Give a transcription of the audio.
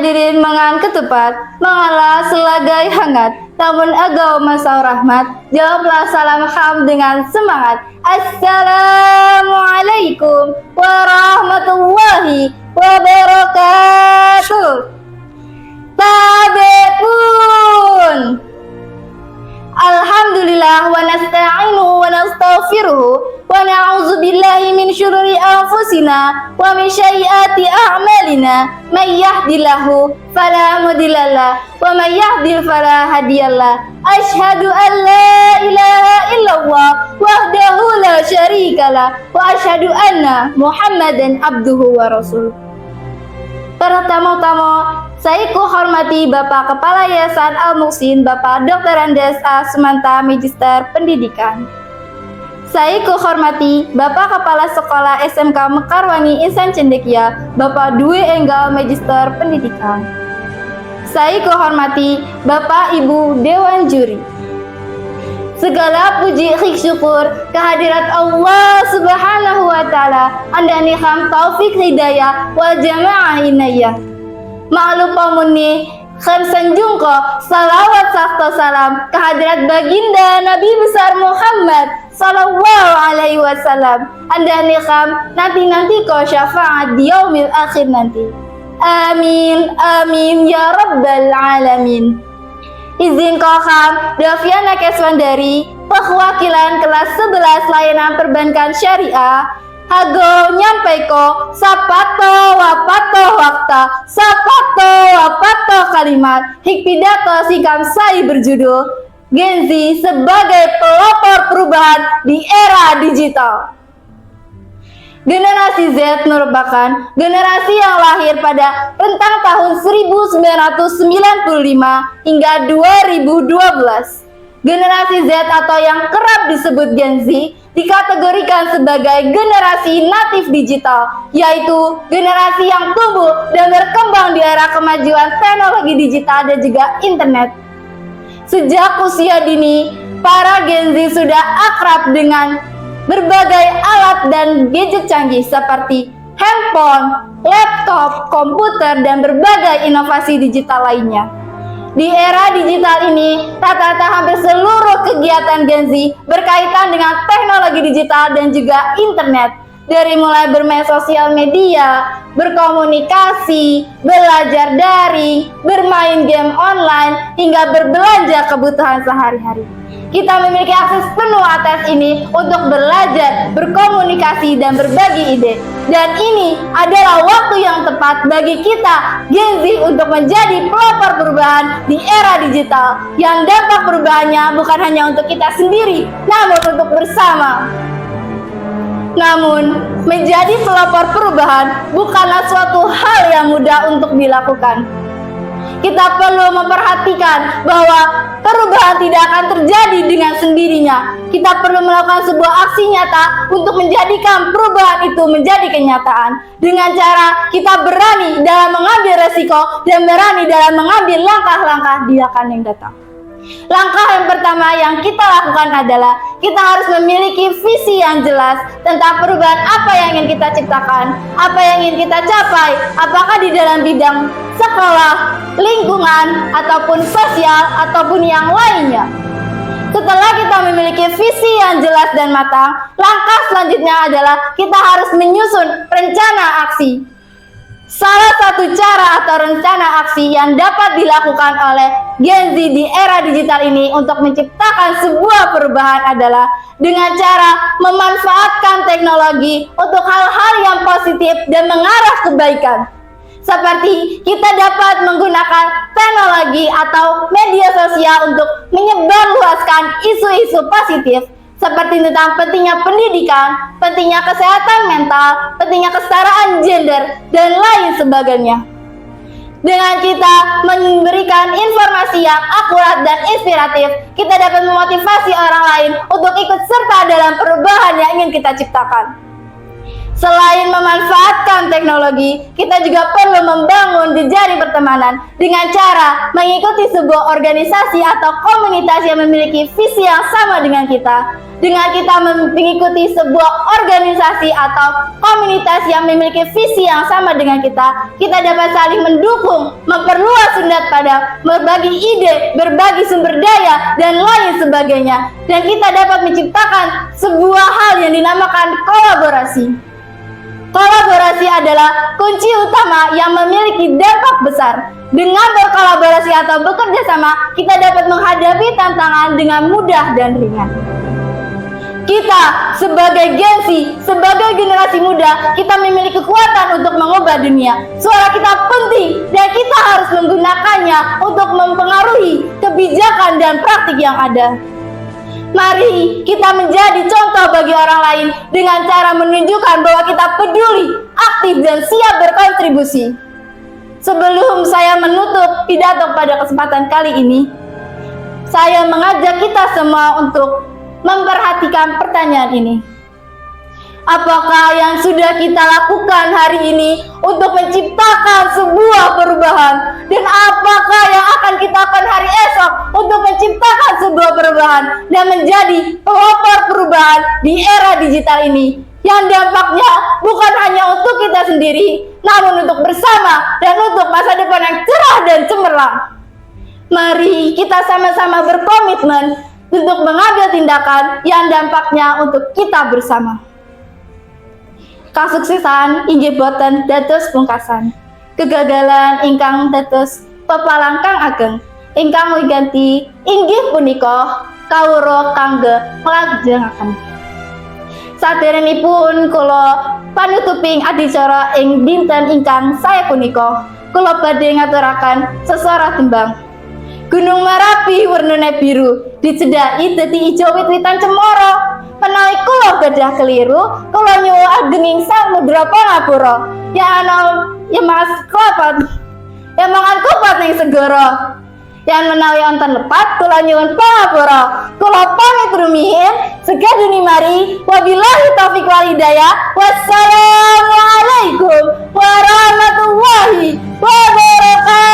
hadirin mangan ketupat, mangalah selagai hangat, namun agau masau rahmat, jawablah salam ham dengan semangat. Assalamualaikum warahmatullahi wabarakatuh. Tabe pun. Alhamdulillah wa nasta'inu wa nastaghfiruhu wa na'udzu billahi min syururi anfusina wa min sayyiati a'malina may yahdihillahu fala mudhillalah wa may yudhlil fala hadiyalah. Asyhadu an la ilaha illallah wahdahu la syarikalah wa asyhadu anna Muhammadan abduhu wa rasuluh. Para tamu-tamu, saya hormati Bapak Kepala Yayasan Al-Muhsin, Bapak Dr. Andes A. Sumanta, Magister Pendidikan. Saya hormati Bapak Kepala Sekolah SMK Mekarwangi Insan Cendekia, Bapak Dwi Enggal, Magister Pendidikan. Saya hormati Bapak Ibu Dewan Juri. Segala puji syukur kehadirat Allah Subhanahu wa Ta'ala, anda niham taufik hidayah wal jamaah inayah. Ma'lupa muni khamsan jungko salawat sakto salam kehadirat baginda Nabi besar Muhammad sallallahu alaihi wasallam. Anda niham nanti ko syafaat di yaumil akhir nanti. Amin amin ya rabbal alamin. Izin koham Daviana Keswandari, perwakilan kelas 11 layanan perbankan syariah, hago nyampaiko sapato wapato wakta sapato wapato kalimat hikpidato sikam sai berjudul Gen Z sebagai pelopor perubahan di era digital. Generasi Z merupakan generasi yang lahir pada rentang tahun 1995 hingga 2012. Generasi Z atau yang kerap disebut Gen Z dikategorikan sebagai generasi natif digital, yaitu generasi yang tumbuh dan berkembang di era kemajuan teknologi digital dan juga internet. Sejak usia dini, para Gen Z sudah akrab dengan berbagai alat dan gadget canggih seperti handphone, laptop, komputer, dan berbagai inovasi digital lainnya. Di era digital ini, rata-rata hampir seluruh kegiatan Gen Z berkaitan dengan teknologi digital dan juga internet. Dari mulai bermain sosial media, berkomunikasi, belajar daring, bermain game online, hingga berbelanja kebutuhan sehari-hari. Kita memiliki akses penuh atas ini untuk belajar, berkomunikasi, dan berbagi ide. Dan ini adalah waktu yang tepat bagi kita Gen Z untuk menjadi pelopor perubahan di era digital, yang dampak perubahannya bukan hanya untuk kita sendiri, namun untuk bersama. Namun, menjadi pelopor perubahan bukanlah suatu hal yang mudah untuk dilakukan. Kita perlu memperhatikan bahwa perubahan tidak akan terjadi dengan sendirinya. Kita perlu melakukan sebuah aksi nyata untuk menjadikan perubahan itu menjadi kenyataan. Dengan cara kita berani dalam mengambil resiko dan berani dalam mengambil langkah-langkah di akan yang datang. Langkah yang pertama yang kita lakukan adalah kita harus memiliki visi yang jelas tentang perubahan apa yang ingin kita ciptakan, apa yang ingin kita capai, apakah di dalam bidang sekolah, lingkungan, ataupun sosial, ataupun yang lainnya. Setelah kita memiliki visi yang jelas dan matang, langkah selanjutnya adalah kita harus menyusun rencana aksi. Salah satu cara atau rencana aksi yang dapat dilakukan oleh Gen Z di era digital ini untuk menciptakan sebuah perubahan adalah dengan cara memanfaatkan teknologi untuk hal-hal yang positif dan mengarah kebaikan. Seperti kita dapat menggunakan teknologi atau media sosial untuk menyebarluaskan isu-isu positif seperti tentang pentingnya pendidikan, pentingnya kesehatan mental, pentingnya kesetaraan gender, dan lain sebagainya. Dengan kita memberikan informasi yang akurat dan inspiratif, kita dapat memotivasi orang lain untuk ikut serta dalam perubahan yang ingin kita ciptakan. Selain memanfaatkan teknologi, kita juga perlu membangun jejaring pertemanan dengan cara mengikuti sebuah organisasi atau komunitas yang memiliki visi yang sama dengan kita. Dengan kita mengikuti sebuah organisasi atau komunitas yang memiliki visi yang sama dengan kita dapat saling mendukung, memperluas sudut pandang, berbagi ide, berbagi sumber daya, dan lain sebagainya. Dan kita dapat menciptakan sebuah hal yang dinamakan kolaborasi. Kolaborasi adalah kunci utama yang memiliki dampak besar. Dengan berkolaborasi atau bekerja sama, kita dapat menghadapi tantangan dengan mudah dan ringan. Kita sebagai Gen Z, sebagai generasi muda, kita memiliki kekuatan untuk mengubah dunia. Suara kita penting dan kita harus menggunakannya untuk mempengaruhi kebijakan dan praktik yang ada. Mari kita menjadi contoh bagi orang lain dengan cara menunjukkan bahwa kita peduli, aktif, dan siap berkontribusi. Sebelum saya menutup pidato pada kesempatan kali ini, saya mengajak kita semua untuk memperhatikan pertanyaan ini. Apakah yang sudah kita lakukan hari ini untuk menciptakan sebuah perubahan? Dan apakah yang akan kita lakukan hari esok untuk menciptakan sebuah perubahan dan menjadi pelopor perubahan di era digital ini? Yang dampaknya bukan hanya untuk kita sendiri, namun untuk bersama dan untuk masa depan yang cerah dan cemerlang. Mari kita sama-sama berkomitmen untuk mengambil tindakan yang dampaknya untuk kita bersama. Kasuksesan inggih boten dados pungkasan. Kegagalan ingkang dados pepalangkang ageng. Ingkang wiganti inggih punika kawruh kangge nglajengaken. Saderengipun kula panutuping adicara ing dinten ingkang saya punika, kula badhe ngaturaken sesora tembang. Gunung Merapi wernane biru, dicedhaki dadi ijo wit-witan cemara. Menawi kula gadah keliru, kula nyuwun agenging Sang Mudra Pangapura. Ya ana ya mas kupat. Ya mangan kupat ning segara. Yang menawi wonten lepat, kula nyuwun pangapura. Kula pamit rumiyin, segaduni mari. Wabillahi taufiq wal hidayah. Wassalamualaikum warahmatullahi wabarakatuh.